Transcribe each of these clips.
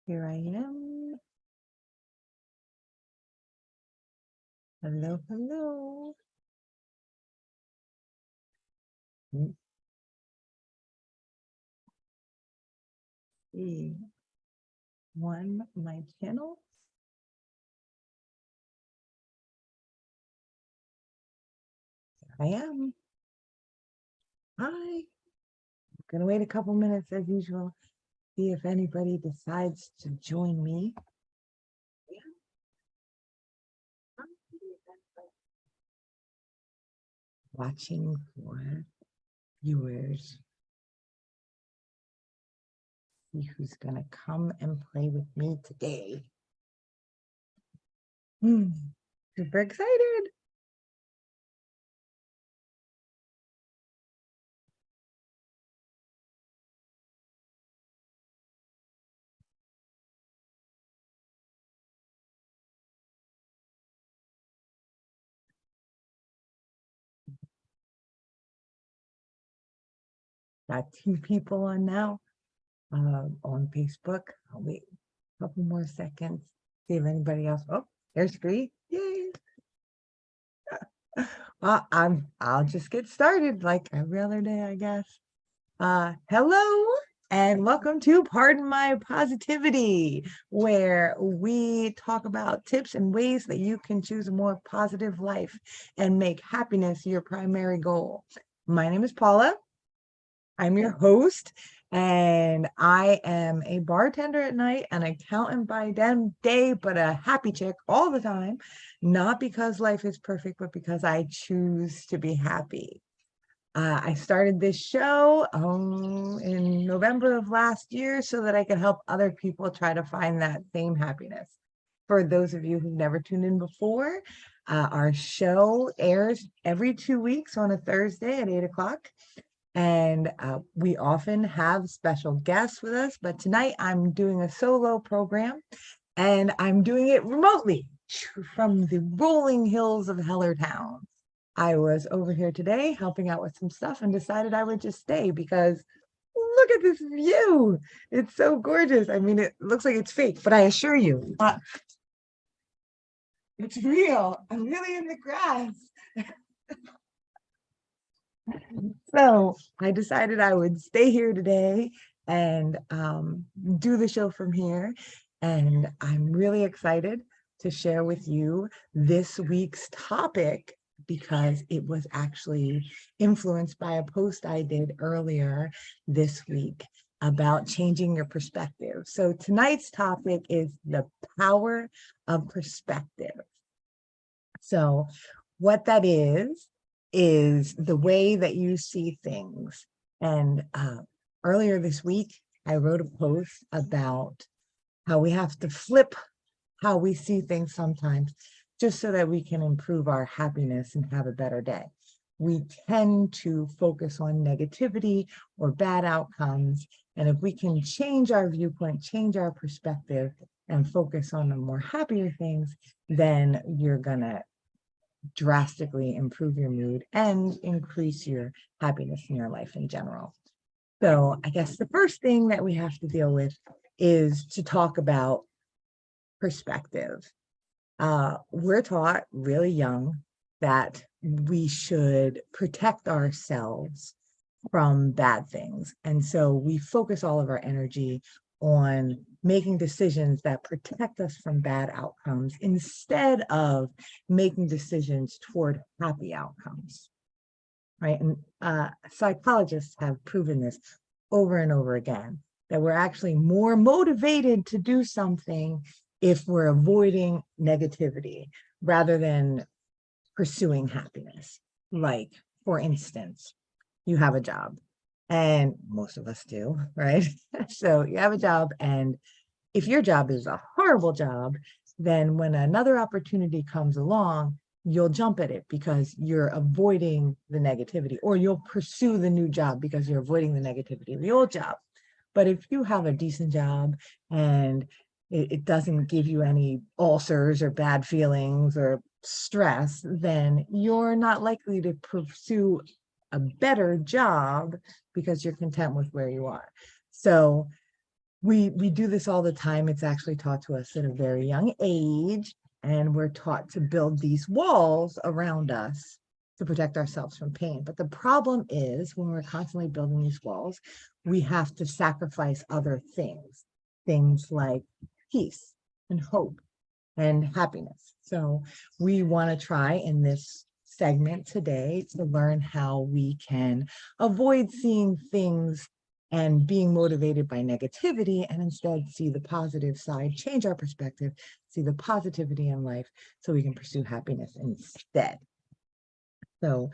Here I am. Hello, hello. See my channel. There I am. Hi. Gonna wait a couple minutes as usual. See if anybody decides to join me. Watching for viewers. See who's gonna come and play with me today. Super excited. Got 2 people on now on Facebook. I'll wait a couple more seconds. See if anybody else. Oh, there's 3. Yay! Well, I'll just get started like every other day, I guess. Hello and welcome to Pardon My Positivity, where we talk about tips and ways that you can choose a more positive life and make happiness your primary goal. My name is Paula. I'm your host, and I am a bartender at night, an accountant by day, but a happy chick all the time, not because life is perfect, but because I choose to be happy. I started this show in November of last year so that I could help other people try to find that same happiness. For those of you who've never tuned in before, our show airs every 2 weeks on a Thursday at 8 o'clock. And we often have special guests with us, but tonight I'm doing a solo program and I'm doing it remotely from the rolling hills of Hellertown. I was over here today helping out with some stuff and decided I would just stay because look at this view. It's so gorgeous. I mean, it looks like it's fake, but I assure you, it's real. I'm really in the grass. So I decided I would stay here today and do the show from here. And I'm really excited to share with you this week's topic because it was actually influenced by a post I did earlier this week about changing your perspective. So tonight's topic is the power of perspective. So what that is the way that you see things. And earlier this week, I wrote a post about how we have to flip how we see things sometimes, just so that we can improve our happiness and have a better day. We tend to focus on negativity or bad outcomes. And if we can change our viewpoint, change our perspective, and focus on the more happier things, then you're gonna drastically improve your mood and increase your happiness in your life in general. So I guess the first thing that we have to deal with is to talk about perspective. We're taught really young that we should protect ourselves from bad things. And so we focus all of our energy on making decisions that protect us from bad outcomes instead of making decisions toward happy outcomes, right? And psychologists have proven this over and over again, that we're actually more motivated to do something if we're avoiding negativity rather than pursuing happiness. Like, for instance, you have a job, and most of us do, right? So you have a job, and if your job is a horrible job, then when another opportunity comes along, you'll jump at it because you're avoiding the negativity, or you'll pursue the new job because you're avoiding the negativity of the old job. But if you have a decent job and it doesn't give you any ulcers or bad feelings or stress, then you're not likely to pursue a better job because you're content with where you are. So we do this all the time. It's actually taught to us at a very young age, and we're taught to build these walls around us to protect ourselves from pain. But the problem is when we're constantly building these walls, we have to sacrifice other things, things like peace and hope and happiness. So we want to try in this segment today to learn how we can avoid seeing things and being motivated by negativity and instead see the positive side, change our perspective, see the positivity in life so we can pursue happiness instead. So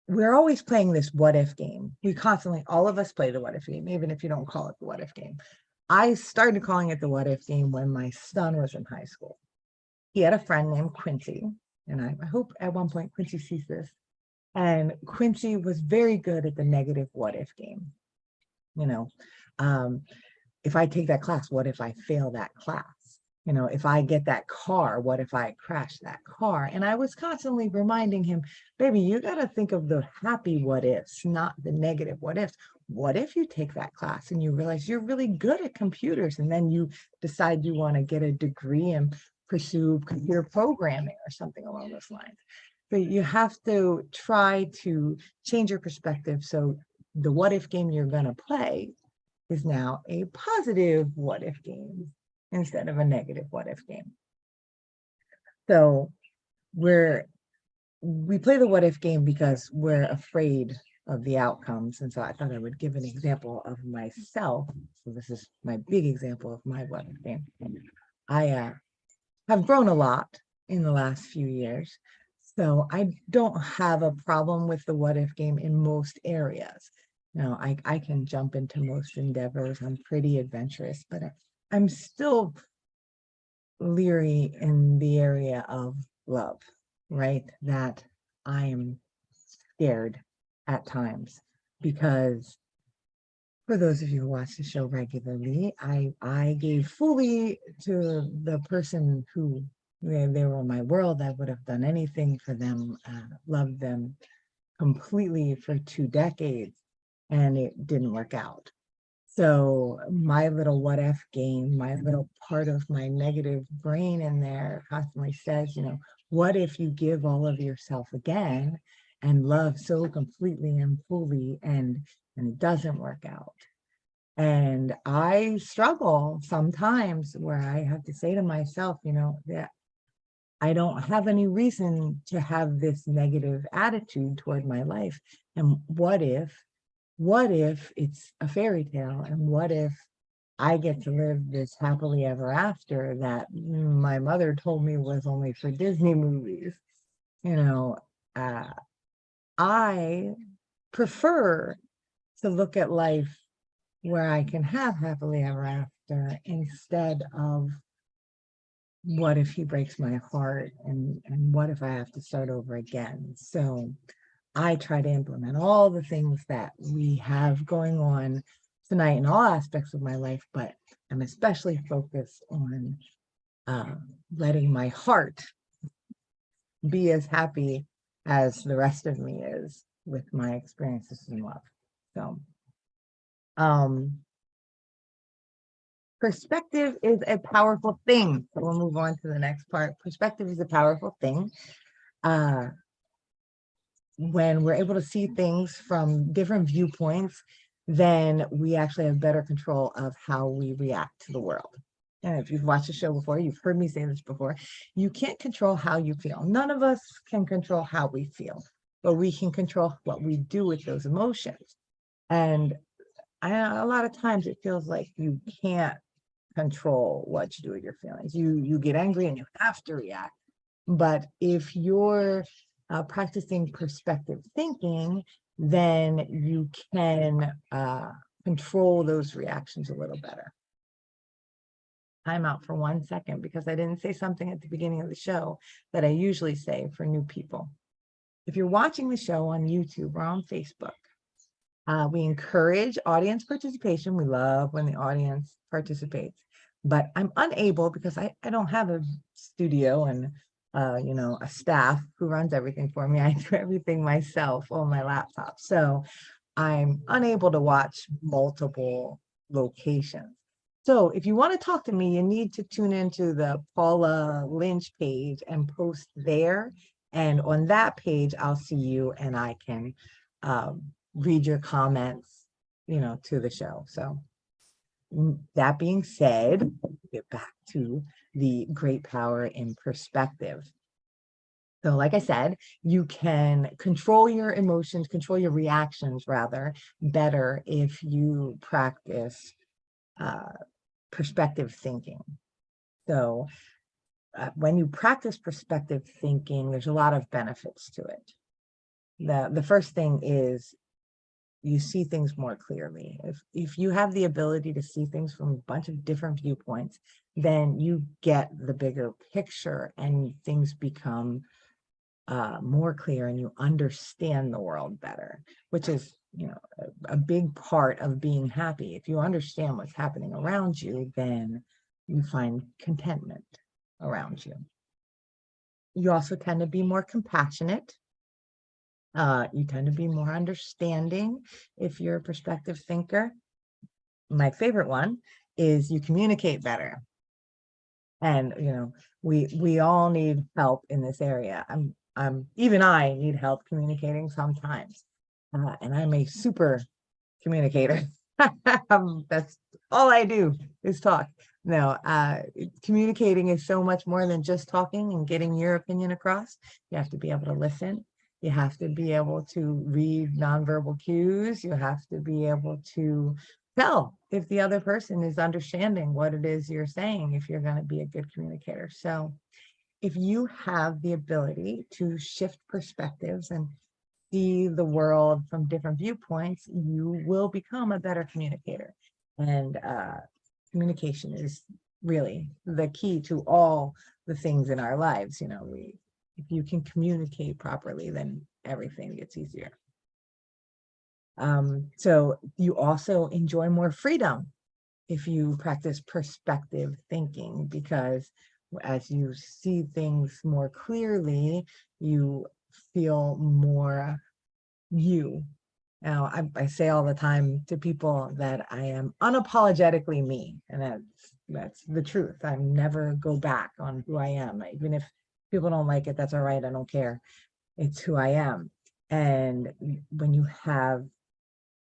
we're always playing this what if game. We constantly, all of us play the what if game, even if you don't call it the what if game. I started calling it the what if game when my son was in high school. He had a friend named Quincy, and I hope at one point Quincy sees this. And Quincy was very good at the negative what if game. You know, if I take that class, what if I fail that class? You know, if I get that car, what if I crash that car? And I was constantly reminding him, baby, you got to think of the happy what ifs, not the negative what ifs. What if you take that class and you realize you're really good at computers and then you decide you want to get a degree and pursue computer programming or something along those lines? But you have to try to change your perspective. So the what if game you're going to play is now a positive what if game instead of a negative what if game. So we play the what if game because we're afraid of the outcomes. And so I thought I would give an example of myself. So this is my big example of my what if game. I have grown a lot in the last few years. So I don't have a problem with the what if game in most areas. Now, I can jump into most endeavors. I'm pretty adventurous, but I'm still leery in the area of love, right? That I'm scared at times because for those of you who watch the show regularly, I gave fully to the person who they were in my world. I would have done anything for them, loved them completely for 2 decades, and it didn't work out. So my little what if game, my little part of my negative brain in there constantly says, you know, what if you give all of yourself again and love so completely and fully and it doesn't work out? And I struggle sometimes where I have to say to myself, you know, that I don't have any reason to have this negative attitude toward my life. And what if it's a fairy tale? And what if I get to live this happily ever after that my mother told me was only for Disney movies? You know, I prefer to look at life where I can have happily ever after instead of what if he breaks my heart and what if I have to start over again? So I try to implement all the things that we have going on tonight in all aspects of my life, but I'm especially focused on letting my heart be as happy as the rest of me is with my experiences in love. So perspective is a powerful thing. So we'll move on to the next part. Perspective is a powerful thing. When we're able to see things from different viewpoints, then we actually have better control of how we react to the world. And if you've watched the show before, you've heard me say this before, you can't control how you feel. None of us can control how we feel, but we can control what we do with those emotions. And a lot of times it feels like you can't control what you do with your feelings. You get angry and you have to react. But if you're practicing perspective thinking, then you can control those reactions a little better. Time out for 1 second because I didn't say something at the beginning of the show that I usually say for new people. If you're watching the show on YouTube or on Facebook, we encourage audience participation. We love when the audience participates, but I'm unable because I don't have a studio and you know, a staff who runs everything for me. I do everything myself on my laptop. So I'm unable to watch multiple locations. So if you want to talk to me, you need to tune into the Paula Lynch page and post there. And on that page, I'll see you and I can read your comments, to the show. So that being said, get back to the great power in perspective. So like I said, you can control your emotions, control your reactions rather, better if you practice perspective thinking. So when you practice perspective thinking, there's a lot of benefits to it. The first thing is you see things more clearly. If you have the ability to see things from a bunch of different viewpoints, then you get the bigger picture and things become more clear and you understand the world better, which is, a big part of being happy. If you understand what's happening around you, then you find contentment around you. You also tend to be more compassionate. You tend to be more understanding if you're a perspective thinker. My favorite one is you communicate better. And, we all need help in this area. Even I need help communicating sometimes. And I'm a super communicator. That's all I do is talk. No, communicating is so much more than just talking and getting your opinion across. You have to be able to listen. You have to be able to read nonverbal cues. You have to be able to tell if the other person is understanding what it is you're saying, if you're going to be a good communicator. So if you have the ability to shift perspectives and see the world from different viewpoints, you will become a better communicator. And communication is really the key to all the things in our lives. If you can communicate properly, then everything gets easier. So you also enjoy more freedom if you practice perspective thinking, because as you see things more clearly, you feel more you. Now, I say all the time to people that I am unapologetically me, and that's the truth. I never go back on who I am. Even if people don't like it, that's all right. I don't care. It's who I am. And when you have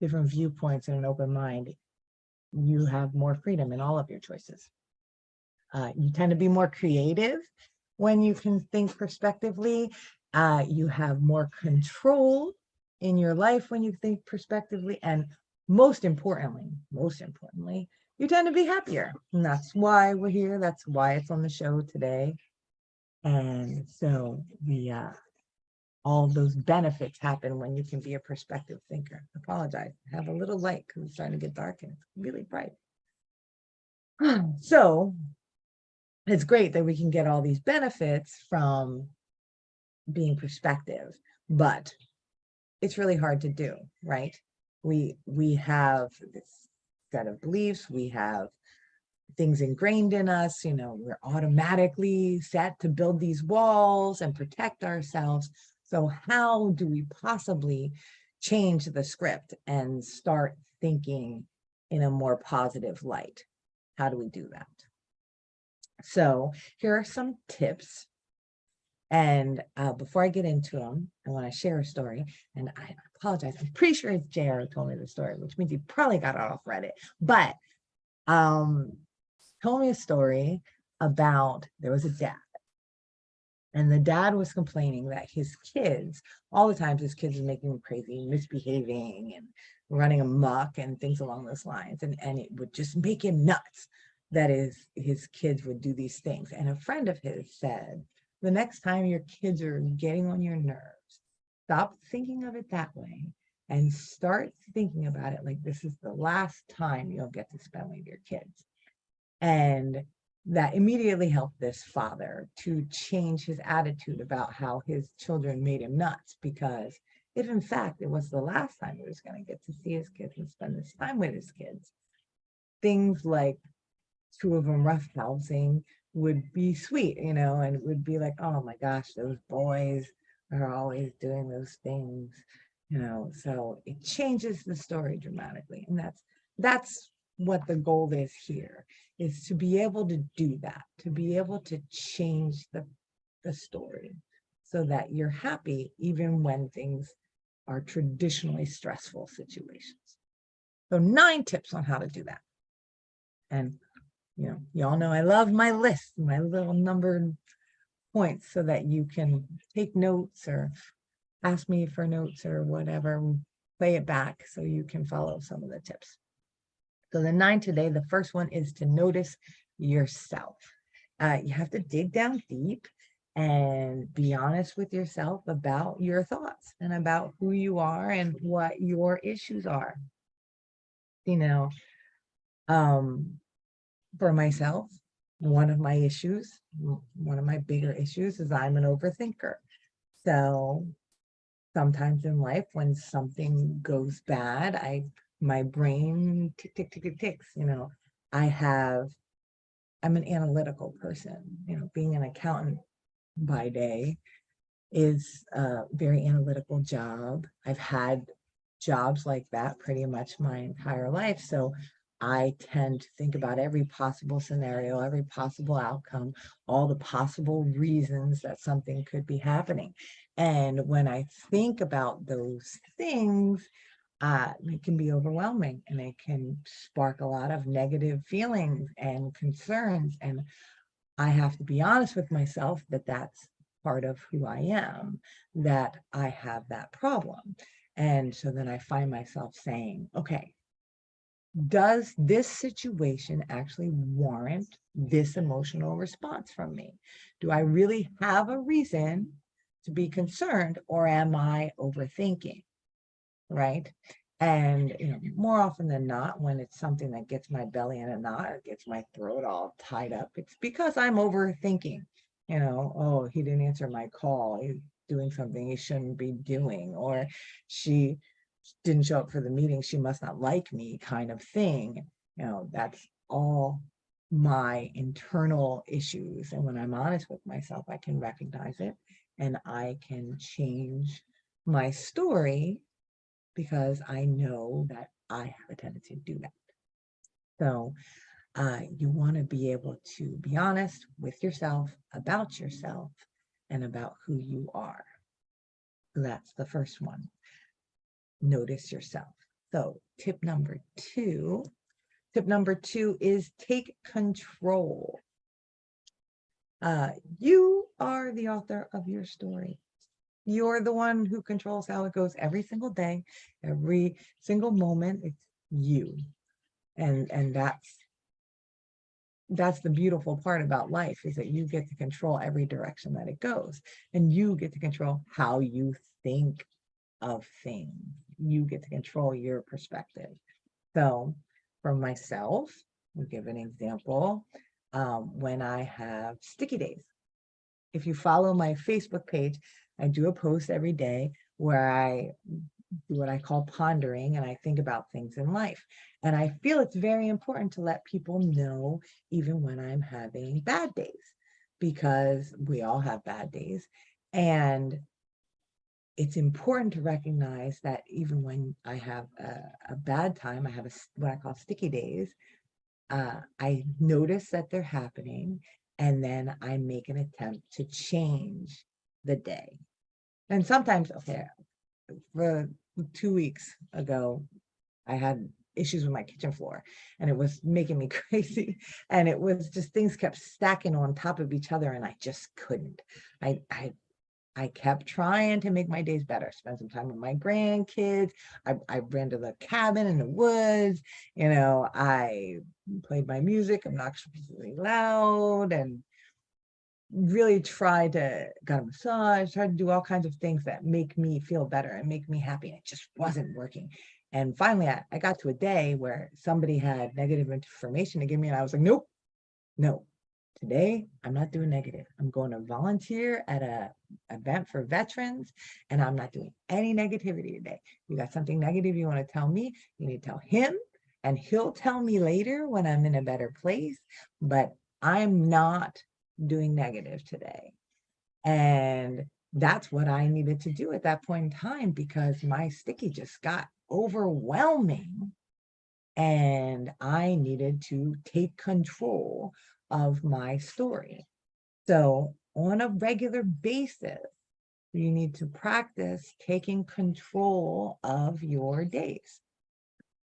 different viewpoints and an open mind, you have more freedom in all of your choices. You tend to be more creative when you can think perspectively. You have more control in your life when you think perspectively. And most importantly, you tend to be happier. And that's why we're here. That's why it's on the show today. And so all of those benefits happen when you can be a perspective thinker. I apologize. I have a little light because it's starting to get dark and it's really bright. So it's great that we can get all these benefits from being perspective, but it's really hard to do, right? We have this set of beliefs, we have things ingrained in us, we're automatically set to build these walls and protect ourselves. So how do we possibly change the script and start thinking in a more positive light? How do we do that? So here are some tips. And before I get into them, I want to share a story. And I apologize. I'm pretty sure it's JR who told me the story, which means he probably got it off Reddit. But told me a story about there was a dad. And the dad was complaining that his kids, all the time, his kids are making him crazy, misbehaving and running amok and things along those lines. And it would just make him nuts that his kids would do these things. And a friend of his said, the next time your kids are getting on your nerves, stop thinking of it that way and start thinking about it like this is the last time you'll get to spend with your kids. And that immediately helped this father to change his attitude about how his children made him nuts, because if in fact it was the last time he was going to get to see his kids and spend this time with his kids, things like two of them roughhousing would be sweet, and it would be like, oh my gosh, those boys are always doing those things, so it changes the story dramatically. And that's what the goal is here, is to be able to do that, to be able to change the story so that you're happy even when things are traditionally stressful situations. So 9 tips on how to do that. And y'all know I love my list, my little numbered points, so that you can take notes or ask me for notes or whatever, play it back so you can follow some of the tips. So the 9 today, the first one is to notice yourself. You have to dig down deep and be honest with yourself about your thoughts and about who you are and what your issues are. For myself, one of my bigger issues is I'm an overthinker. So sometimes in life, when something goes bad, my brain ticks. I'm an analytical person. Being an accountant by day is a very analytical job. I've had jobs like that pretty much my entire life. So I tend to think about every possible scenario, every possible outcome, all the possible reasons that something could be happening. And when I think about those things, it can be overwhelming, and it can spark a lot of negative feelings and concerns. And I have to be honest with myself that that's part of who I am, that I have that problem. And so then I find myself saying, okay, does this situation actually warrant this emotional response from me? Do I really have a reason to be concerned, or am I overthinking? Right? And more often than not, when it's something that gets my belly in a knot or gets my throat all tied up, it's because I'm overthinking. Oh, he didn't answer my call. He's doing something he shouldn't be doing, or she didn't show up for the meeting. She must not like me, kind of thing. That's all my internal issues. And when I'm honest with myself, I can recognize it and I can change my story, because I know that I have a tendency to do that. So you want to be able to be honest with yourself, and about who you are. So that's the first one. Notice yourself. So tip number two is take control. You are the author of your story. You're the one who controls how it goes every single day, every single moment. It's you. And that's the beautiful part about life, is that you get to control every direction that it goes. And you get to control how you think of things. You get to control your perspective. So for myself, I'll give an example. When I have sticky days, if you follow my Facebook page, I do a post every day where I do what I call pondering, and I think about things in life. And I feel it's very important to let people know even when I'm having bad days, because we all have bad days. And it's important to recognize that even when I have a bad time, I have what I call sticky days. I notice that they're happening, and then I make an attempt to change the day. And sometimes, okay, for 2 weeks ago, I had issues with my kitchen floor, and it was making me crazy. And it was just, things kept stacking on top of each other, and I just couldn't. I kept trying to make my days better, spend some time with my grandkids. I ran to the cabin in the woods. I played my music obnoxiously loud, and really got a massage, tried to do all kinds of things that make me feel better and make me happy. And it just wasn't working. And finally, I got to a day where somebody had negative information to give me, and I was like, nope, no. Today, I'm not doing negative. I'm going to volunteer at an event for veterans, and I'm not doing any negativity today. You got something negative you want to tell me, you need to tell him, and he'll tell me later when I'm in a better place, but I'm not doing negative today. And that's what I needed to do at that point in time, because my sticky just got overwhelming. and I needed to take control of my story. So on a regular basis, you need to practice taking control of your days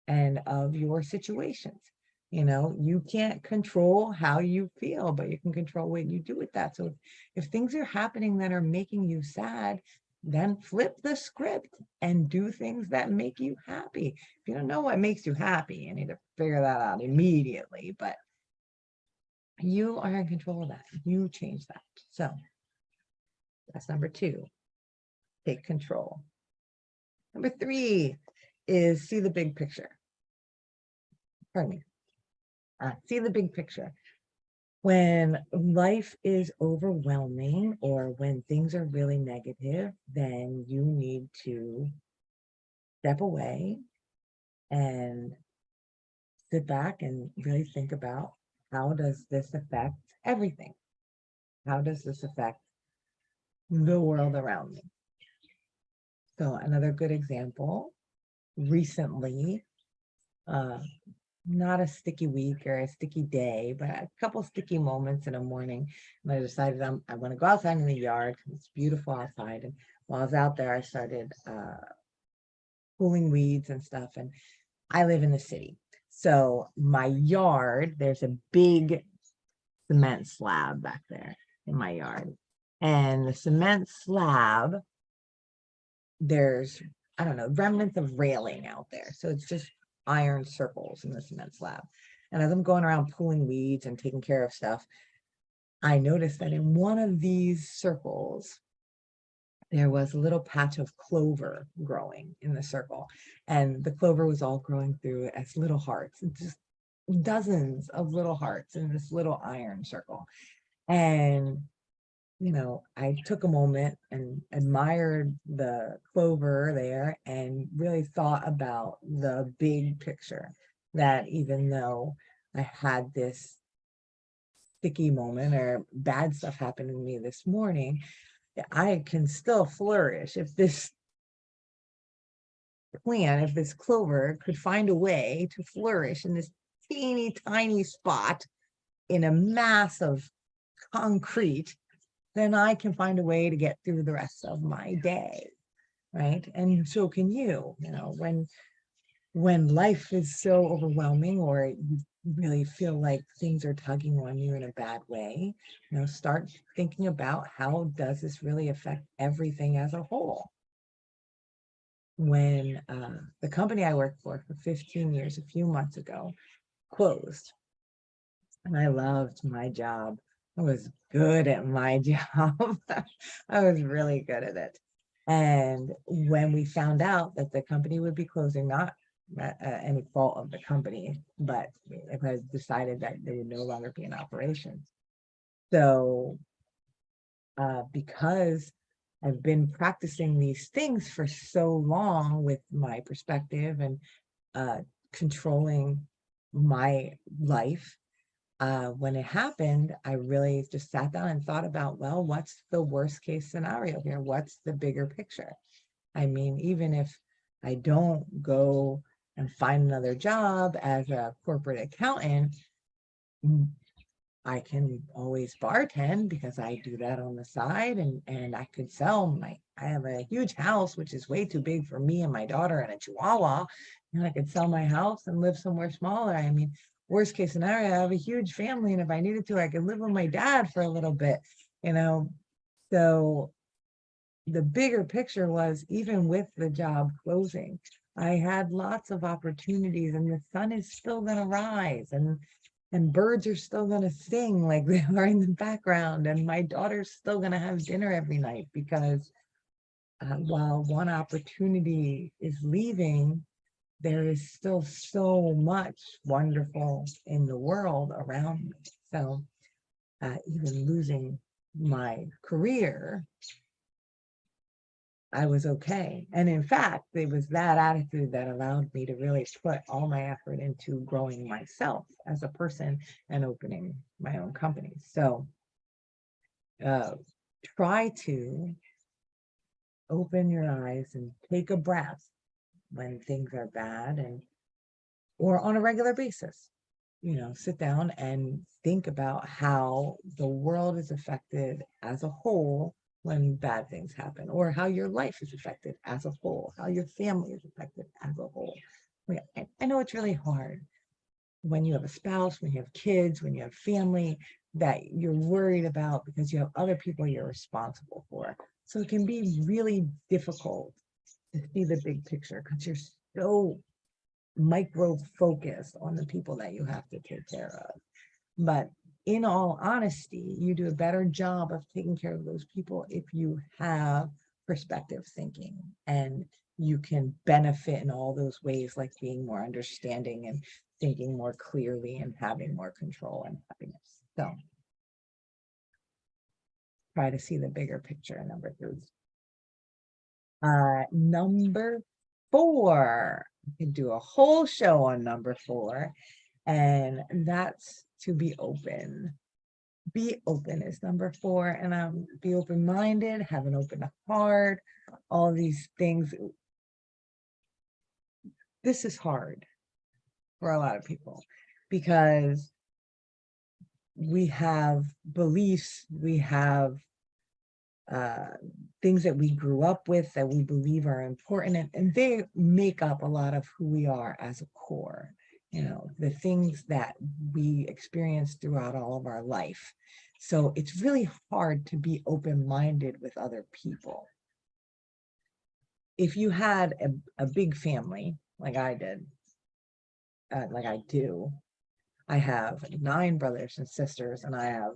and of your situations. You know, you can't control how you feel, but you can control what you do with that. So if things are happening that are making you sad, then flip the script and do things that make you happy. If you don't know what makes you happy, you need to figure that out immediately. But you are in control of that. You change that. So that's number 2, take control. Number 3 is see the big picture. Pardon me. See the big picture. When life is overwhelming or when things are really negative, then you need to step away and sit back and really think about, how does this affect everything? How does this affect the world around me? So another good example, recently, not a sticky week or a sticky day, but a couple sticky moments in a morning. And I decided I want to go outside in the yard because it's beautiful outside. And while I was out there, I started pulling weeds and stuff. And I live in the city. So my yard, there's a big cement slab back there in my yard. And the cement slab, there's, I don't know, remnants of railing out there. So it's just iron circles in the cement slab. And as I'm going around pulling weeds and taking care of stuff, I noticed that in one of these circles, there was a little patch of clover growing in the circle. And the clover was all growing through as little hearts, just dozens of little hearts in this little iron circle. And you know, I took a moment and admired the clover there and really thought about the big picture, that even though I had this sticky moment or bad stuff happened to me this morning, I can still flourish. If this plant, if this clover could find a way to flourish in this teeny tiny spot in a mass of concrete, then I can find a way to get through the rest of my day, right? And so can you. You know, when life is so overwhelming or you really feel like things are tugging on you in a bad way, you know, start thinking about, how does this really affect everything as a whole? When the company I worked for 15 years, a few months ago, closed, and I loved my job. I was good at my job. I was really good at it. And when we found out that the company would be closing, not any fault of the company, but it was decided that they would no longer be in operation. So because I've been practicing these things for so long with my perspective and controlling my life, when it happened, I really just sat down and thought about, well, what's the worst case scenario here? What's the bigger picture? I mean, even if I don't go and find another job as a corporate accountant, I can always bartend because I do that on the side, and I could sell I have a huge house, which is way too big for me and my daughter and a chihuahua. And I could sell my house and live somewhere smaller. I mean, worst case scenario, I have a huge family. And if I needed to, I could live with my dad for a little bit, you know? So the bigger picture was, even with the job closing, I had lots of opportunities, and the sun is still going to rise, and birds are still going to sing like they are in the background, and my daughter's still going to have dinner every night, because while one opportunity is leaving, there is still so much wonderful in the world around me. So even losing my career, I was okay. And in fact, it was that attitude that allowed me to really put all my effort into growing myself as a person and opening my own company. So try to open your eyes and take a breath when things are bad, and or on a regular basis. Sit down and think about how the world is affected as a whole when bad things happen, or how your life is affected as a whole, how your family is affected as a whole. I know it's really hard when you have a spouse, when you have kids, when you have family that you're worried about because you have other people you're responsible for. So it can be really difficult to see the big picture because you're so micro focused on the people that you have to take care of. But in all honesty, you do a better job of taking care of those people if you have perspective thinking, and you can benefit in all those ways, like being more understanding and thinking more clearly and having more control and happiness. So try to see the bigger picture. Number 3. Number 4. I could do a whole show on number 4, and that's to be open. Be open is number 4, and be open-minded, have an open heart, all these things. This is hard for a lot of people because we have beliefs, we have things that we grew up with that we believe are important, and they make up a lot of who we are as a core. The things that we experience throughout all of our life. So it's really hard to be open-minded with other people. If you had a big family like I did, like I do, I have 9 brothers and sisters, and I have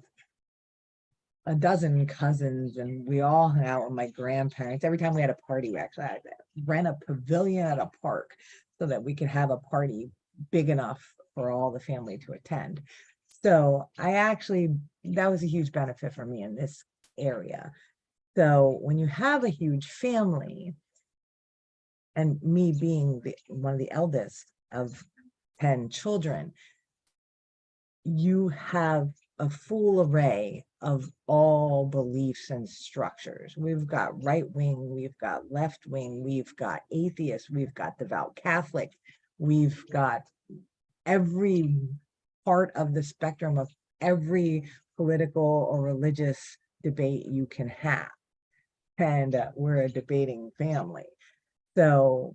a dozen cousins, and we all hung out with my grandparents. Every time we had a party, we actually had to rent a pavilion at a park so that we could have a party big enough for all the family to attend. So that was a huge benefit for me in this area. So when you have a huge family, and me being one of the eldest of 10 children, you have a full array of all beliefs and structures. We've got right wing, we've got left wing, we've got atheists, we've got devout Catholic, we've got every part of the spectrum of every political or religious debate you can have. And we're a debating family. So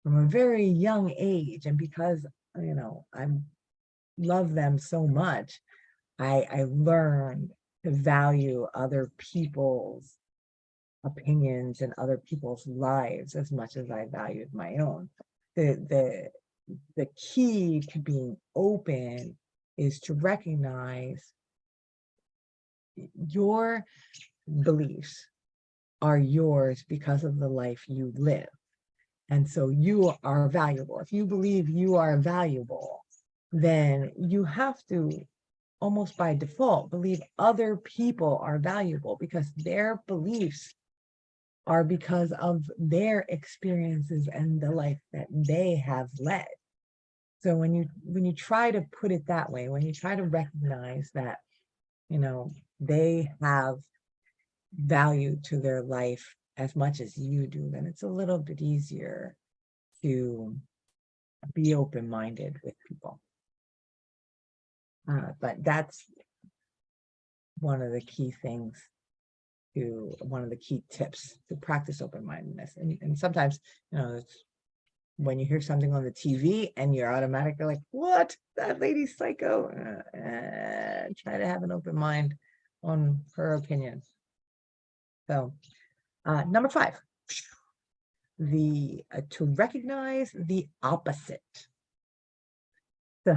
from a very young age, and because, I love them so much, I learned to value other people's opinions and other people's lives as much as I valued my own. The key to being open is to recognize your beliefs are yours because of the life you live. And so you are valuable. If you believe you are valuable, then you have to, almost by default, believe other people are valuable because their beliefs are because of their experiences and the life that they have led. So when you try to put it that way, when you try to recognize that, they have value to their life as much as you do, then it's a little bit easier to be open-minded with people. But that's one of the key tips to practice open-mindedness. And sometimes, it's when you hear something on the TV and you're automatically like, what? That lady's psycho. Try to have an open mind on her opinion. So number 5, to recognize the opposite. So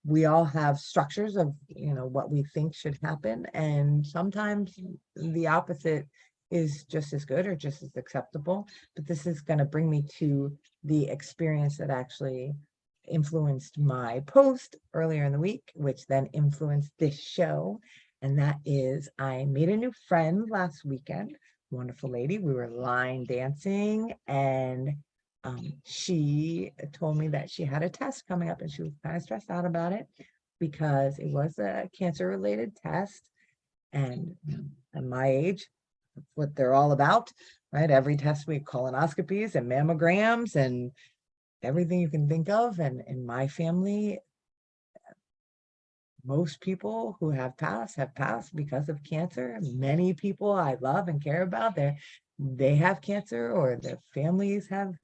we all have structures of what we think should happen, and sometimes the opposite is just as good or just as acceptable. But this is going to bring me to the experience that actually influenced my post earlier in the week, which then influenced this show. And that is, I made a new friend last weekend, wonderful lady. We were line dancing, and she told me that she had a test coming up, and she was kind of stressed out about it because it was a cancer-related test. And at my age, that's what they're all about, right? Every test, we have colonoscopies and mammograms and everything you can think of. And in my family, most people who have passed because of cancer. Many people I love and care about, they have cancer, or their families have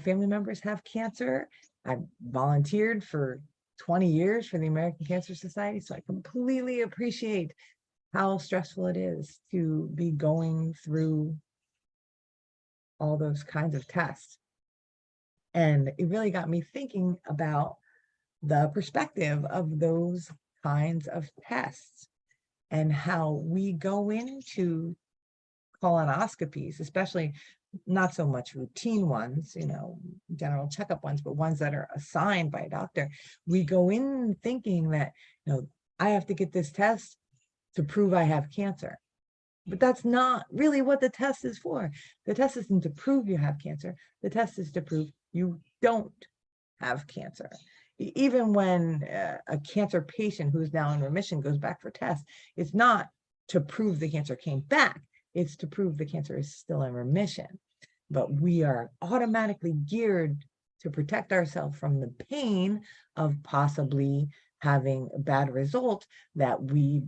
family members have cancer. I've volunteered for 20 years for the American Cancer Society, so I completely appreciate how stressful it is to be going through all those kinds of tests. And it really got me thinking about the perspective of those kinds of tests and how we go into colonoscopies, especially not so much routine ones, general checkup ones, but ones that are assigned by a doctor. We go in thinking that, I have to get this test to prove I have cancer. But that's not really what the test is for. The test isn't to prove you have cancer. The test is to prove you don't have cancer. Even when a cancer patient who's now in remission goes back for tests, it's not to prove the cancer came back. It's to prove the cancer is still in remission. But we are automatically geared to protect ourselves from the pain of possibly having a bad result, that we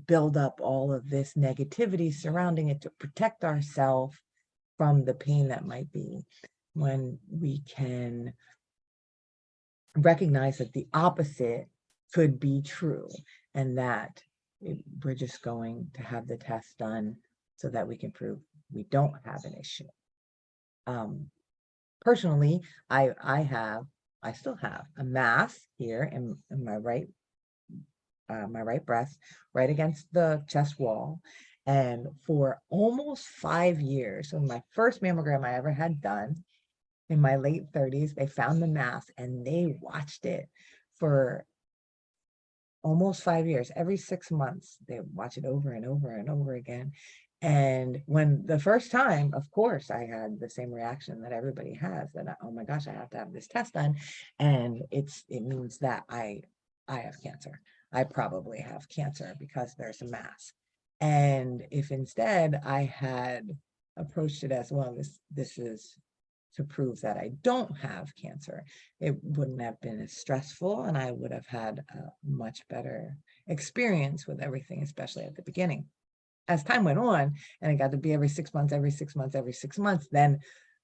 build up all of this negativity surrounding it to protect ourselves from the pain that might be, when we can recognize that the opposite could be true, and that we're just going to have the test done so that we can prove we don't have an issue. Personally, I still have a mass here in my right breast, right against the chest wall. And for almost 5 years, so my first mammogram I ever had done in my late 30s, they found the mass and they watched it for almost 5 years. Every 6 months, they watch it over and over and over again. And when the first time, of course, I had the same reaction that everybody has, that, oh my gosh, I have to have this test done. And it means that I have cancer. I probably have cancer because there's a mass. And if instead I had approached it as, well, this is to prove that I don't have cancer, it wouldn't have been as stressful, and I would have had a much better experience with everything, especially at the beginning. As time went on and it got to be every 6 months, then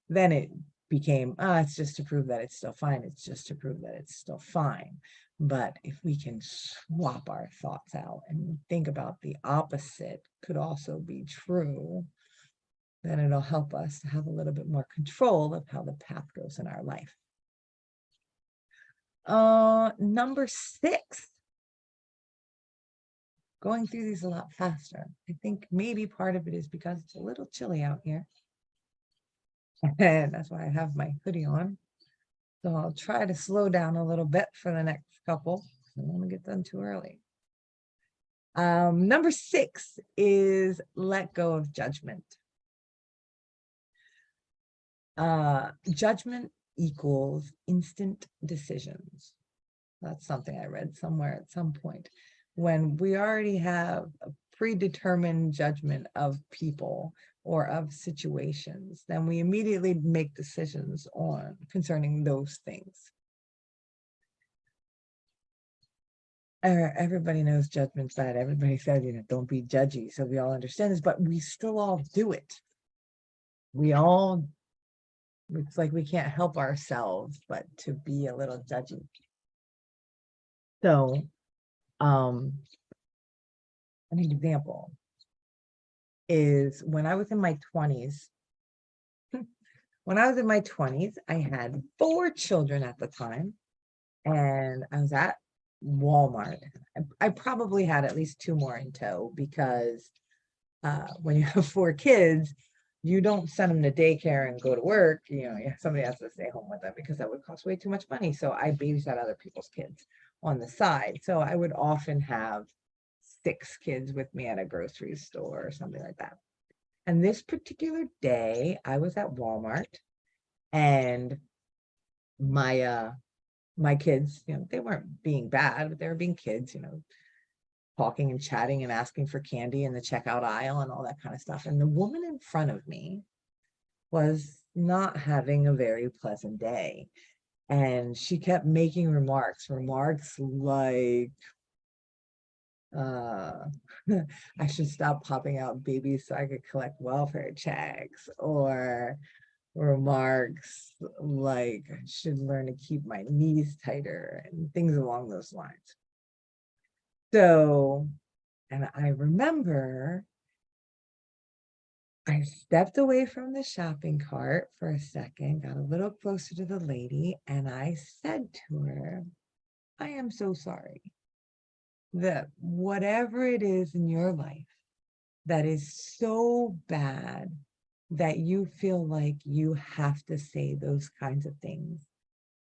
it became, it's just to prove that it's still fine. It's just to prove that it's still fine. But if we can swap our thoughts out and think about the opposite could also be true, then it'll help us to have a little bit more control of how the path goes in our life. Number 6. Going through these a lot faster. I think maybe part of it is because it's a little chilly out here. And that's why I have my hoodie on. So I'll try to slow down a little bit for the next couple. I don't want to get done too early. Number 6 is let go of judgment. Judgment equals instant decisions. That's something I read somewhere at some point. When we already have a predetermined judgment of people or of situations, then we immediately make decisions concerning those things. Everybody knows judgment's bad. Everybody says, don't be judgy. So we all understand this, but we still all do it. It's like we can't help ourselves but to be a little judgy. So, an example is when I was in my 20s. When I was in my 20s, I had 4 children at the time, and I was at Walmart. I probably had at least 2 more in tow, because when you have 4 kids, you don't send them to daycare and go to work. Somebody has to stay home with them because that would cost way too much money. So I babysat other people's kids on the side. So I would often have 6 kids with me at a grocery store or something like that. And this particular day, I was at Walmart, and my kids, they weren't being bad, but they were being kids, talking and chatting and asking for candy in the checkout aisle and all that kind of stuff. And the woman in front of me was not having a very pleasant day. And she kept making remarks like, uh, I should stop popping out babies so I could collect welfare checks, or remarks like I should learn to keep my knees tighter and things along those lines. So, and I remember I stepped away from the shopping cart for a second, got a little closer to the lady, and I said to her, I am so sorry that whatever it is in your life that is so bad that you feel like you have to say those kinds of things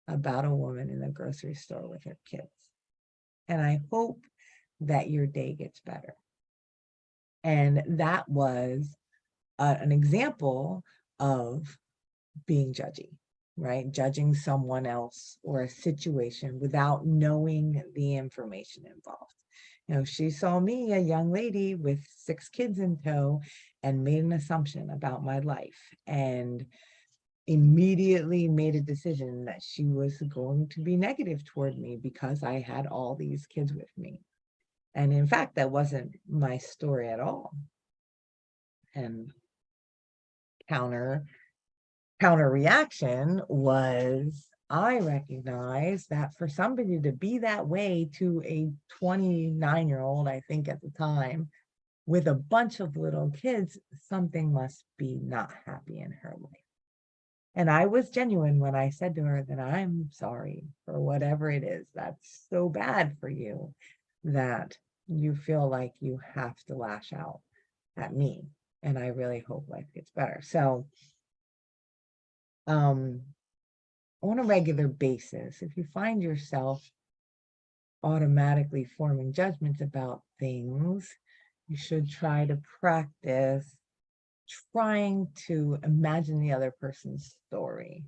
about a woman in the grocery store with her kids. And I hope that your day gets better. And that was an example of being judgy, right? Judging someone else or a situation without knowing the information involved. You know, she saw me, a young lady with 6 kids in tow, and made an assumption about my life, and immediately made a decision that she was going to be negative toward me because I had all these kids with me. And in fact, that wasn't my story at all. And counter reaction was, I recognized that for somebody to be that way to a 29-year-old, I think at the time, with a bunch of little kids, something must be not happy in her life. And I was genuine when I said to her that I'm sorry for whatever it is that's so bad for you that you feel like you have to lash out at me. And I really hope life gets better. So, on a regular basis, if you find yourself automatically forming judgments about things, you should try to practice trying to imagine the other person's story,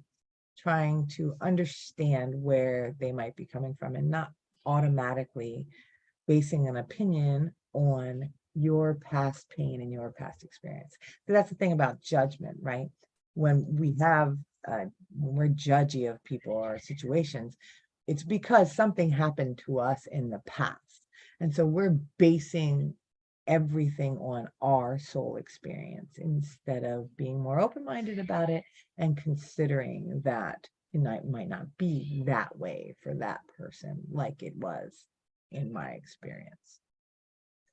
trying to understand where they might be coming from, and not automatically basing an opinion on your past pain and your past experience. So that's the thing about judgment, right? When we have, when we're judgy of people or situations, it's because something happened to us in the past. And so we're basing everything on our soul experience instead of being more open-minded about it and considering that it might not be that way for that person like it was in my experience.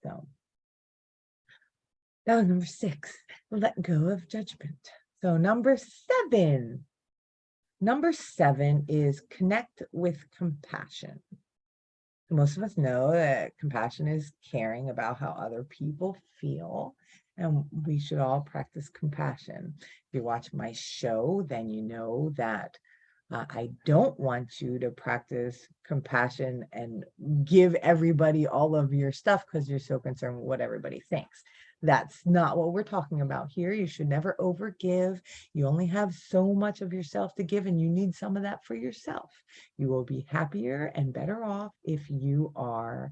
So that was number 6, let go of judgment. So number 7 is connect with compassion. Most of us know that compassion is caring about how other people feel, and we should all practice compassion. If you watch my show, then you know that I don't want you to practice compassion and give everybody all of your stuff because you're so concerned with what everybody thinks. That's not what we're talking about here. You should never overgive. You only have so much of yourself to give, and you need some of that for yourself. You will be happier and better off if you are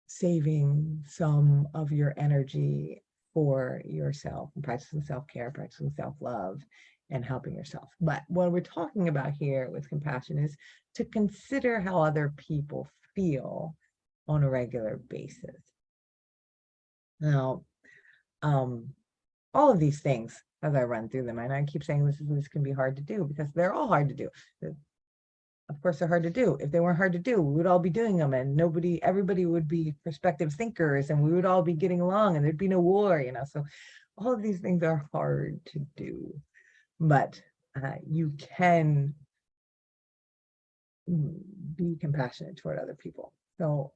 saving some of your energy for yourself, and practicing self-care, practicing self-love, and helping yourself. But what we're talking about here with compassion is to consider how other people feel on a regular basis. Now, all of these things, as I run through them, and I keep saying this can be hard to do because they're all hard to do. Of course, they're hard to do. If they weren't hard to do, we would all be doing them, and everybody would be perspective thinkers, and we would all be getting along, and there'd be no war, you know. So all of these things are hard to do, but you can be compassionate toward other people. So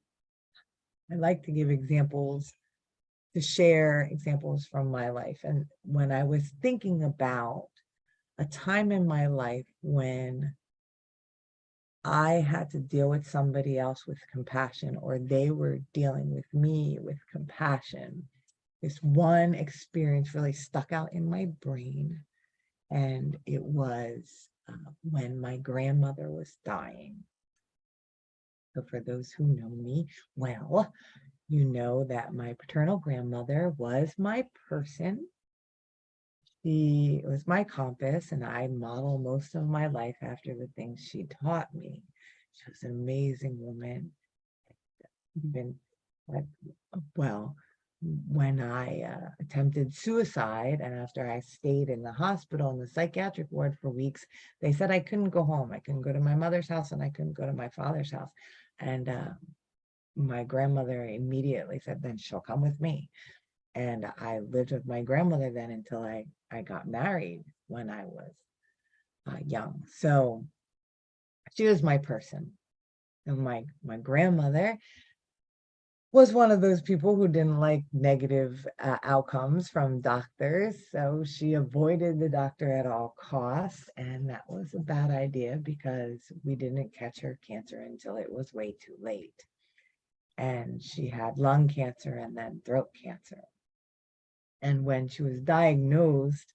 I like to give examples, to share examples from my life. And when I was thinking about a time in my life when I had to deal with somebody else with compassion, or they were dealing with me with compassion, this one experience really stuck out in my brain. And it was when my grandmother was dying. So for those who know me well, you know that my paternal grandmother was my person. She was my compass, and I model most of my life after the things she taught me. She was an amazing woman. Even like, well, when I attempted suicide, and after I stayed in the hospital in the psychiatric ward for weeks, they said I couldn't go home. I couldn't go to my mother's house, and I couldn't go to my father's house. And my grandmother immediately said, then she'll come with me. And I lived with my grandmother then until I got married when I was young. So she was my person. And my grandmother was one of those people who didn't like negative outcomes from doctors. So she avoided the doctor at all costs. And that was a bad idea because we didn't catch her cancer until it was way too late. And she had lung cancer and then throat cancer. And when she was diagnosed,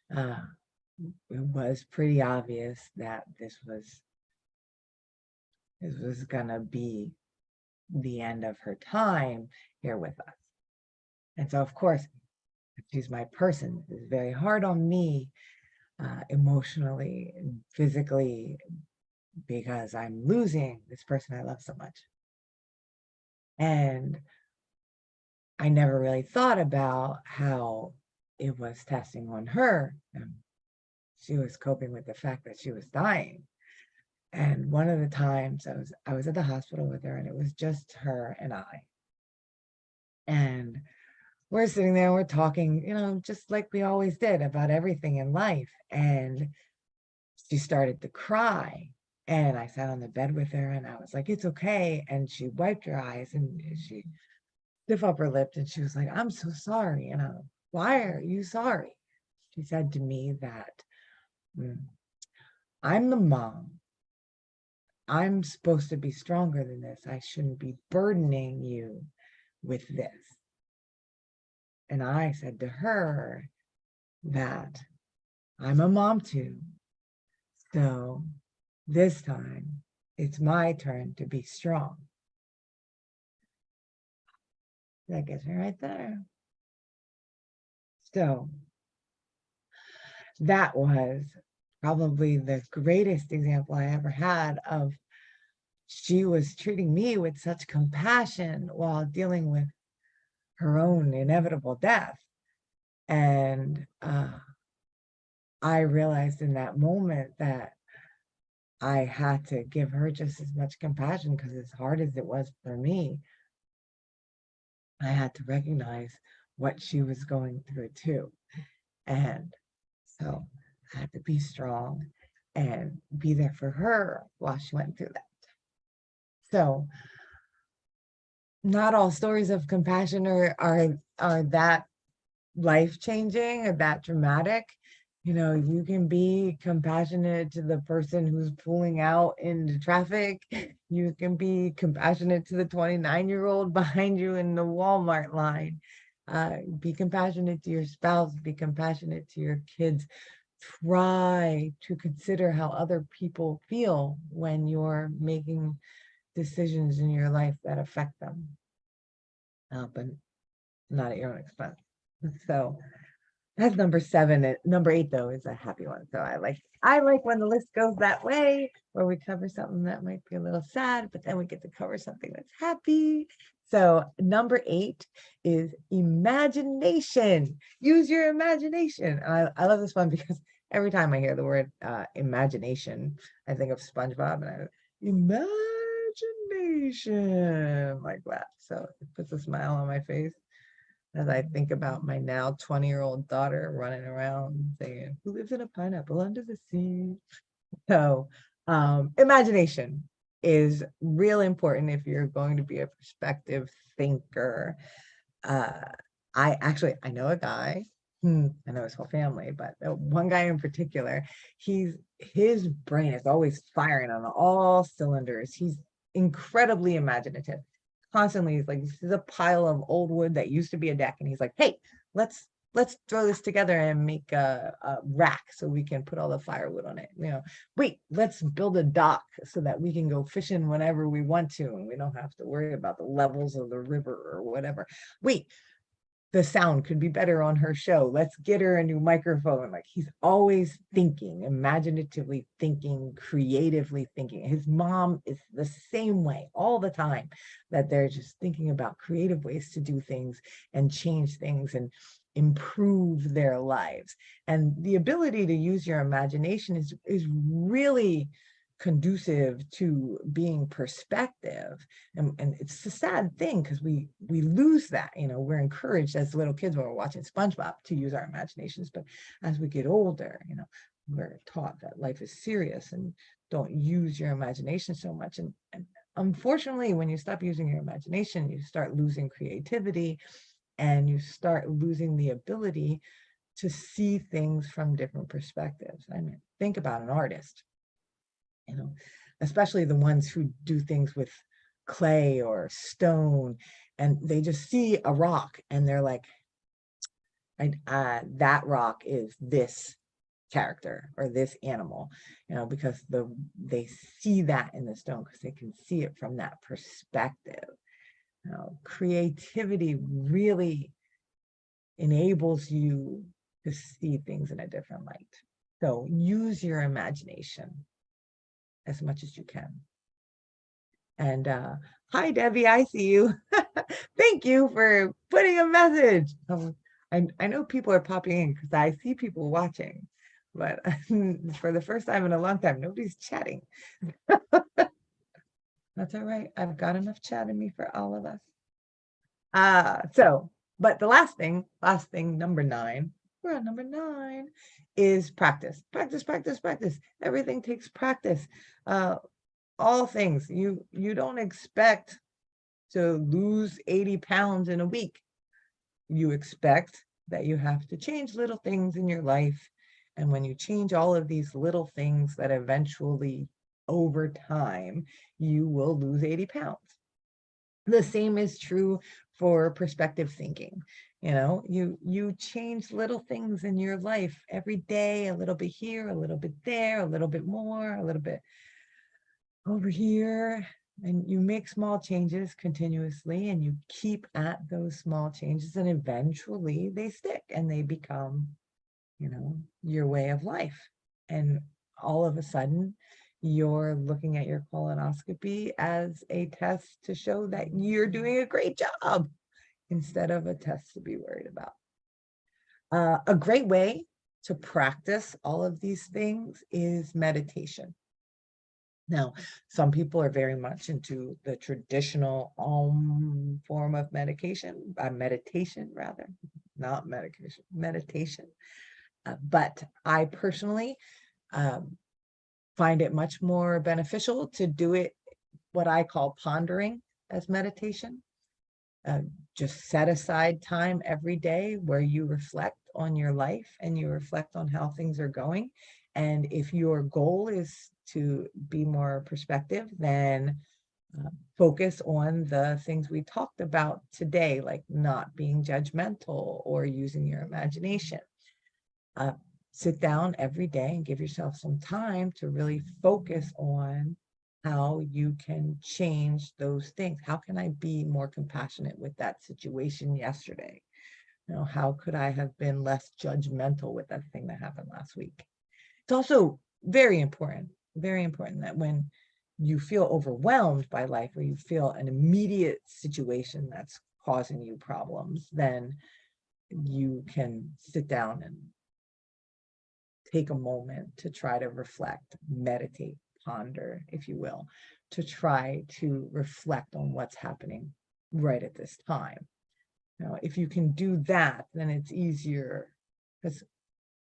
it was pretty obvious that this was gonna be the end of her time here with us. And so, of course, she's my person. It's very hard on me emotionally and physically because I'm losing this person I love so much. And I never really thought about how it was testing on her. She was coping with the fact that she was dying. And one of the times I was at the hospital with her, and it was just her and I. And we're sitting there, we're talking, just like we always did about everything in life. And she started to cry. And I sat on the bed with her and I was like, it's okay. And she wiped her eyes and she stiff up her lip and she was like, I'm so sorry. And I'm, why are you sorry? She said to me that I'm the mom. I'm supposed to be stronger than this. I shouldn't be burdening you with this. And I said to her that I'm a mom too. So this time it's my turn to be strong. That gets me right there. So that was probably the greatest example I ever had of she was treating me with such compassion while dealing with her own inevitable death. And I realized in that moment that I had to give her just as much compassion because as hard as it was for me, I had to recognize what she was going through too. And so I had to be strong and be there for her while she went through that. So not all stories of compassion are that life-changing or that dramatic. You can be compassionate to the person who's pulling out into traffic. You can be compassionate to the 29-year-old behind you in the Walmart line. Be compassionate to your spouse, be compassionate to your kids. Try to consider how other people feel when you're making decisions in your life that affect them, but not at your own expense. So that's number 7. And number 8, though, is a happy one. So I like when the list goes that way, where we cover something that might be a little sad, but then we get to cover something that's happy. So number 8 is imagination. Use your imagination. And I love this one because every time I hear the word imagination, I think of SpongeBob and imagination like that. So it puts a smile on my face as I think about my now 20-year-old daughter running around saying, who lives in a pineapple under the sea? So imagination is real important if you're going to be a perspective thinker. I know a guy, I know his whole family, but one guy in particular, his brain is always firing on all cylinders. He's incredibly imaginative. Constantly, he's like, this is a pile of old wood that used to be a deck, and he's like, hey, let's throw this together and make a rack so we can put all the firewood on it. Wait, let's build a dock so that we can go fishing whenever we want to, and we don't have to worry about the levels of the river or whatever. Wait, the sound could be better on her show. Let's get her a new microphone. Like, he's always thinking, imaginatively thinking, creatively thinking. His mom is the same way all the time, that they're just thinking about creative ways to do things and change things and improve their lives. And the ability to use your imagination is really conducive to being perspective. And it's a sad thing, because we lose that. We're encouraged as little kids when we're watching SpongeBob to use our imaginations, but as we get older, we're taught that life is serious and don't use your imagination so much. And unfortunately, when you stop using your imagination, you start losing creativity, and you start losing the ability to see things from different perspectives. I mean, think about an artist, especially the ones who do things with clay or stone, and they just see a rock and they're like, that rock is this character or this animal, because they see that in the stone, because they can see it from that perspective. Creativity really enables you to see things in a different light. So use your imagination as much as you can. And hi, Debbie, I see you. Thank you for putting a message. I know people are popping in because I see people watching, but for the first time in a long time, nobody's chatting. That's all right. I've got enough chat in me for all of us. But the last thing, number 9, we're on number 9, is practice. Practice, practice, practice. Everything takes practice. All things. You don't expect to lose 80 pounds in a week. You expect that you have to change little things in your life. And when you change all of these little things, that eventually, over time, you will lose 80 pounds. The same is true for perspective thinking. You change little things in your life every day, a little bit here, a little bit there, a little bit more, a little bit over here, and you make small changes continuously, and you keep at those small changes, and eventually they stick and they become, your way of life. And all of a sudden, you're looking at your colonoscopy as a test to show that you're doing a great job, instead of a test to be worried about. A great way to practice all of these things is meditation. Now, some people are very much into the traditional form of meditation, rather, not medication, meditation. But I personally find it much more beneficial to do it what I call pondering as meditation. Just set aside time every day where you reflect on your life and you reflect on how things are going. And if your goal is to be more perspective, then focus on the things we talked about today, like not being judgmental or using your imagination. Sit down every day and give yourself some time to really focus on how you can change those things. How can I be more compassionate with that situation yesterday? How could I have been less judgmental with that thing that happened last week? It's also very important that when you feel overwhelmed by life, or you feel an immediate situation that's causing you problems, then you can sit down and take a moment to try to reflect, meditate, ponder, if you will, to try to reflect on what's happening right at this time. If you can do that, then it's easier, because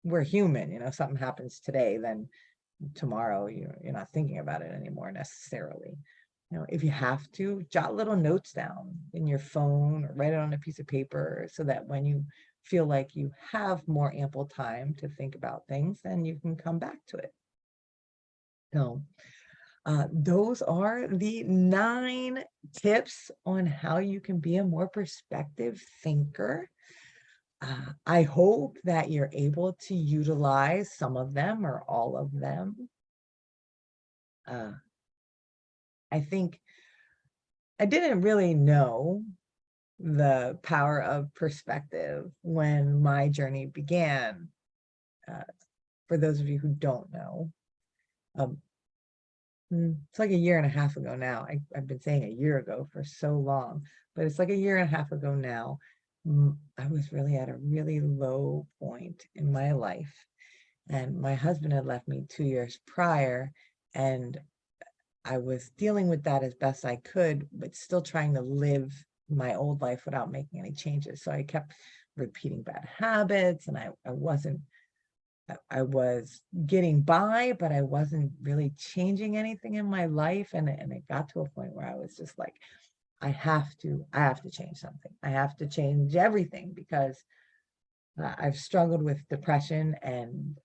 we're human. Something happens today, then tomorrow you're not thinking about it anymore necessarily. If you have to, jot little notes down in your phone or write it on a piece of paper, so that when you feel like you have more ample time to think about things, then you can come back to it. So those are the 9 tips on how you can be a more perspective thinker. I hope that you're able to utilize some of them or all of them. I think I didn't really know the power of perspective when my journey began. For those of you who don't know, it's like a year and a half ago now. I've been saying a year ago for so long, but it's like a year and a half ago now. I was really at a really low point in my life, and my husband had left me 2 years prior, and I was dealing with that as best I could, but still trying to live my old life without making any changes. So I kept repeating bad habits, and I was getting by, but I wasn't really changing anything in my life. And it got to a point where I was just like, I have to change something. I have to change everything, because I've struggled with depression and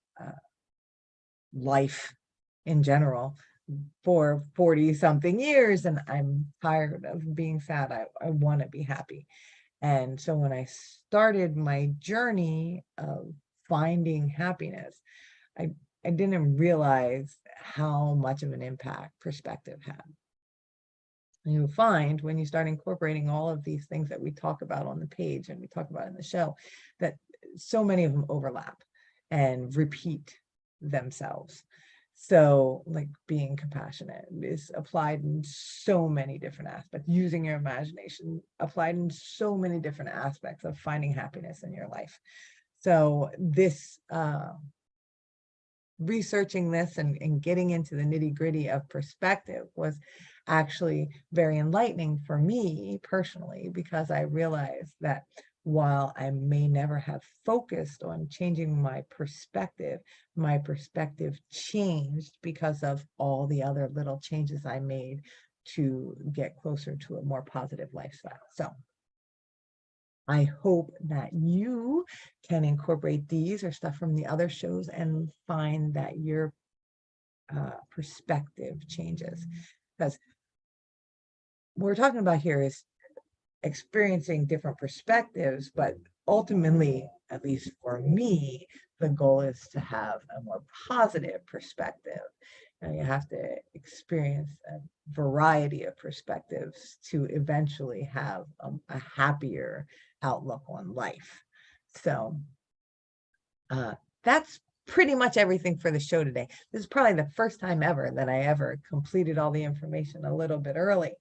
life in general for 40 something years, and I'm tired of being sad. I want to be happy. And so when I started my journey of finding happiness, I didn't realize how much of an impact perspective had. And you'll find when you start incorporating all of these things that we talk about on the page and we talk about in the show, that so many of them overlap and repeat themselves. So like being compassionate is applied in so many different aspects. Using your imagination applied in so many different aspects of finding happiness in your life. So this researching this and getting into the nitty-gritty of perspective was actually very enlightening for me personally, because I realized that while I may never have focused on changing my perspective changed because of all the other little changes I made to get closer to a more positive lifestyle. So I hope that you can incorporate these or stuff from the other shows and find that your perspective changes. Because what we're talking about here is experiencing different perspectives, but ultimately, at least for me, the goal is to have a more positive perspective. And you have to experience a variety of perspectives to eventually have a happier outlook on life. So that's pretty much everything for the show today. This is probably the first time ever that I ever completed all the information a little bit early.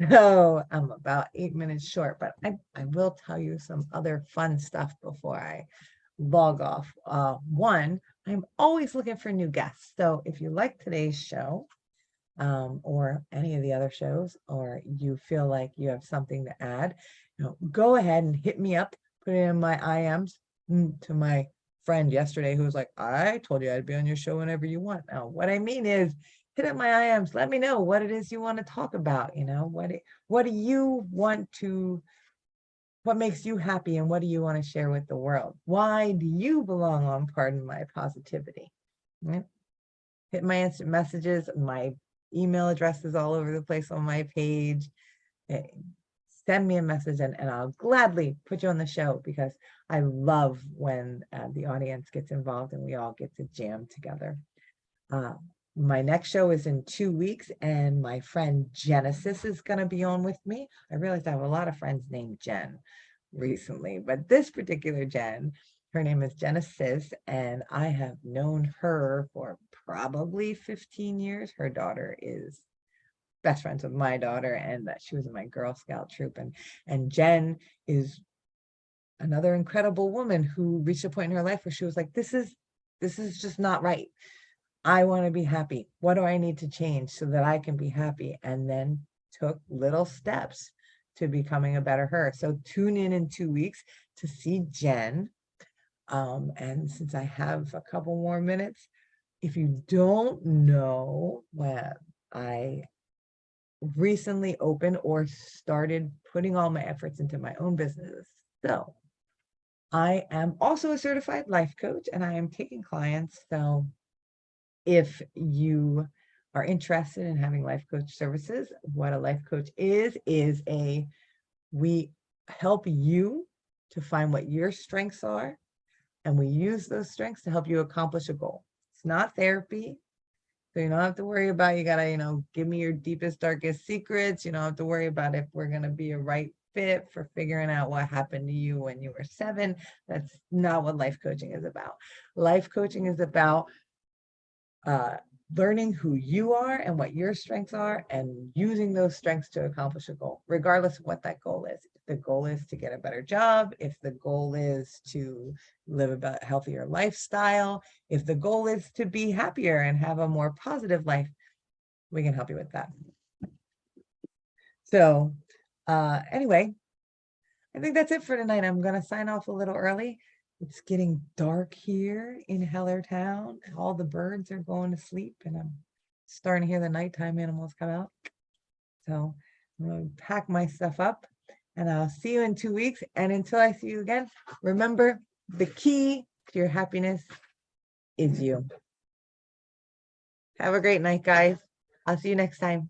So I'm about 8 minutes short, but I will tell you some other fun stuff before I log off. One, I'm always looking for new guests. So if you like today's show, or any of the other shows, or you feel like you have something to add, go ahead and hit me up, put it in my IMs. To my friend yesterday who was like, I told you I'd be on your show whenever you want. Now, what I mean is, hit up my IMs, let me know what it is you want to talk about. What do you want to, what makes you happy, and what do you want to share with the world? Why do you belong on Pardon My Positivity? Hit my instant messages. My email address is all over the place on my page. Send me a message, and I'll gladly put you on the show, because I love when the audience gets involved and we all get to jam together. My next show is in 2 weeks, and my friend Genesis is going to be on with me. I realized I have a lot of friends named Jen recently, but this particular Jen, her name is Genesis, and I have known her for probably 15 years. Her daughter is best friends with my daughter, and that she was in my Girl Scout troop. And Jen is another incredible woman who reached a point in her life where she was like, this is just not right. I want to be happy. What do I need to change so that I can be happy? And then took little steps to becoming a better her. So tune in 2 weeks to see Jen. And since I have a couple more minutes, if you don't know, well, I recently opened or started putting all my efforts into my own business. So I am also a certified life coach, and I am taking clients. So if you are interested in having life coach services, what a life coach is we help you to find what your strengths are, and we use those strengths to help you accomplish a goal. It's not therapy. So you don't have to worry about, you gotta, give me your deepest, darkest secrets. You don't have to worry about if we're gonna be a right fit, for figuring out what happened to you when you were 7. That's not what life coaching is about. Life coaching is about learning who you are and what your strengths are and using those strengths to accomplish a goal, regardless of what that goal is. If the goal is to get a better job, if the goal is to live a healthier lifestyle, if the goal is to be happier and have a more positive life, we can help you with that. So anyway, I think that's it for tonight. I'm going to sign off a little early. It's getting dark here in Hellertown. All the birds are going to sleep, and I'm starting to hear the nighttime animals come out. So I'm going to pack my stuff up, and I'll see you in 2 weeks. And until I see you again, remember, the key to your happiness is you. Have a great night, guys. I'll see you next time.